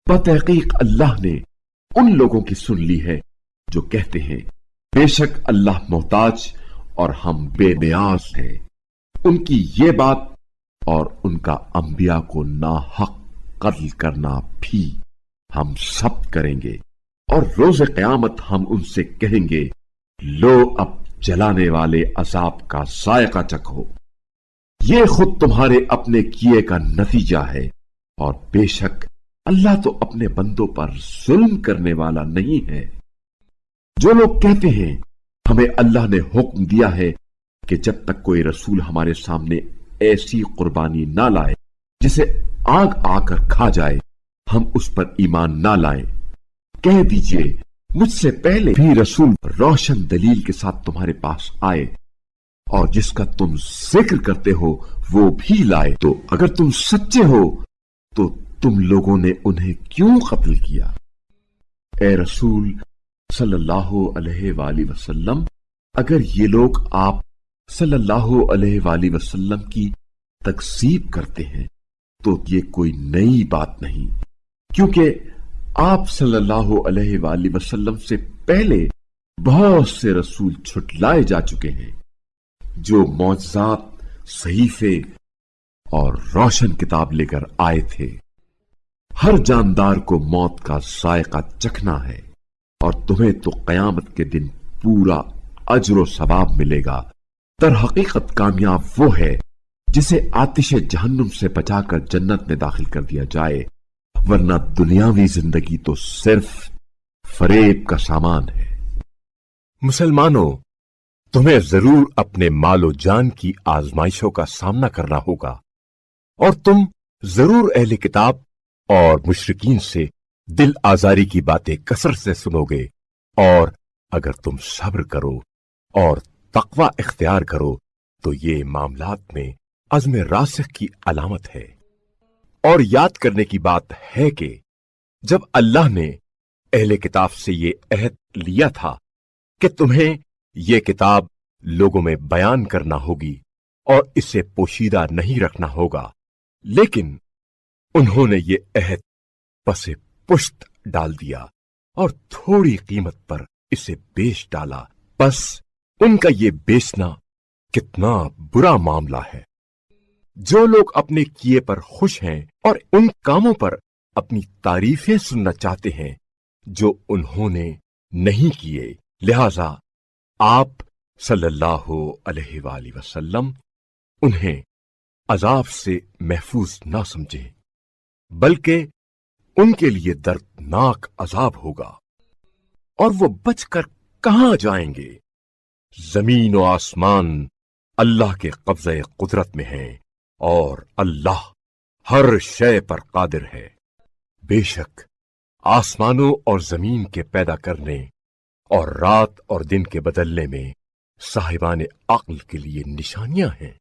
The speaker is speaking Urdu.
بتحقیق اللہ نے ان لوگوں کی سن لی ہے جو کہتے ہیں بے شک اللہ محتاج اور ہم بے نیاز ہیں۔ ان کی یہ بات اور ان کا انبیاء کو ناحق قتل کرنا بھی ہم سب کریں گے، اور روز قیامت ہم ان سے کہیں گے لو اب جلانے والے عذاب کا ذائقہ چکھو، یہ خود تمہارے اپنے کیے کا نتیجہ ہے، اور بے شک اللہ تو اپنے بندوں پر ظلم کرنے والا نہیں ہے۔ جو لوگ کہتے ہیں ہمیں اللہ نے حکم دیا ہے کہ جب تک کوئی رسول ہمارے سامنے ایسی قربانی نہ لائے جسے آگ آ کر کھا جائے ہم اس پر ایمان نہ لائیں، کہہ دیجئے مجھ سے پہلے بھی رسول روشن دلیل کے ساتھ تمہارے پاس آئے اور جس کا تم ذکر کرتے ہو وہ بھی لائے، تو اگر تم سچے ہو تو تم لوگوں نے انہیں کیوں قتل کیا؟ اے رسول صلی اللہ علیہ وآلہ وسلم، اگر یہ لوگ آپ صلی اللہ علیہ وآلہ وسلم کی تکذیب کرتے ہیں تو یہ کوئی نئی بات نہیں، کیونکہ آپ صلی اللہ علیہ وآلہ وسلم سے پہلے بہت سے رسول چھٹلائے جا چکے ہیں جو معجزات، صحیفے اور روشن کتاب لے کر آئے تھے۔ ہر جاندار کو موت کا ذائقہ چکھنا ہے، اور تمہیں تو قیامت کے دن پورا اجر و ثواب ملے گا۔ در حقیقت کامیاب وہ ہے جسے آتش جہنم سے بچا کر جنت میں داخل کر دیا جائے، ورنہ دنیاوی زندگی تو صرف فریب کا سامان ہے۔ مسلمانوں، تمہیں ضرور اپنے مال و جان کی آزمائشوں کا سامنا کرنا ہوگا، اور تم ضرور اہل کتاب اور مشرکین سے دل آزاری کی باتیں کثرت سے سنو گے، اور اگر تم صبر کرو اور تقوی اختیار کرو تو یہ معاملات میں عزم راسخ کی علامت ہے۔ اور یاد کرنے کی بات ہے کہ جب اللہ نے اہل کتاب سے یہ عہد لیا تھا کہ تمہیں یہ کتاب لوگوں میں بیان کرنا ہوگی اور اسے پوشیدہ نہیں رکھنا ہوگا، لیکن انہوں نے یہ عہد پس پشت ڈال دیا اور تھوڑی قیمت پر اسے بیچ ڈالا، پس ان کا یہ بیچنا کتنا برا معاملہ ہے۔ جو لوگ اپنے کیے پر خوش ہیں اور ان کاموں پر اپنی تعریفیں سننا چاہتے ہیں جو انہوں نے نہیں کیے، لہذا آپ صلی اللہ علیہ وآلہ وسلم انہیں عذاب سے محفوظ نہ سمجھیں، بلکہ ان کے لیے دردناک عذاب ہوگا، اور وہ بچ کر کہاں جائیں گے؟ زمین و آسمان اللہ کے قبضہ قدرت میں ہیں، اور اللہ ہر شے پر قادر ہے۔ بے شک آسمانوں اور زمین کے پیدا کرنے اور رات اور دن کے بدلنے میں صاحبان عقل کے لیے نشانیاں ہیں۔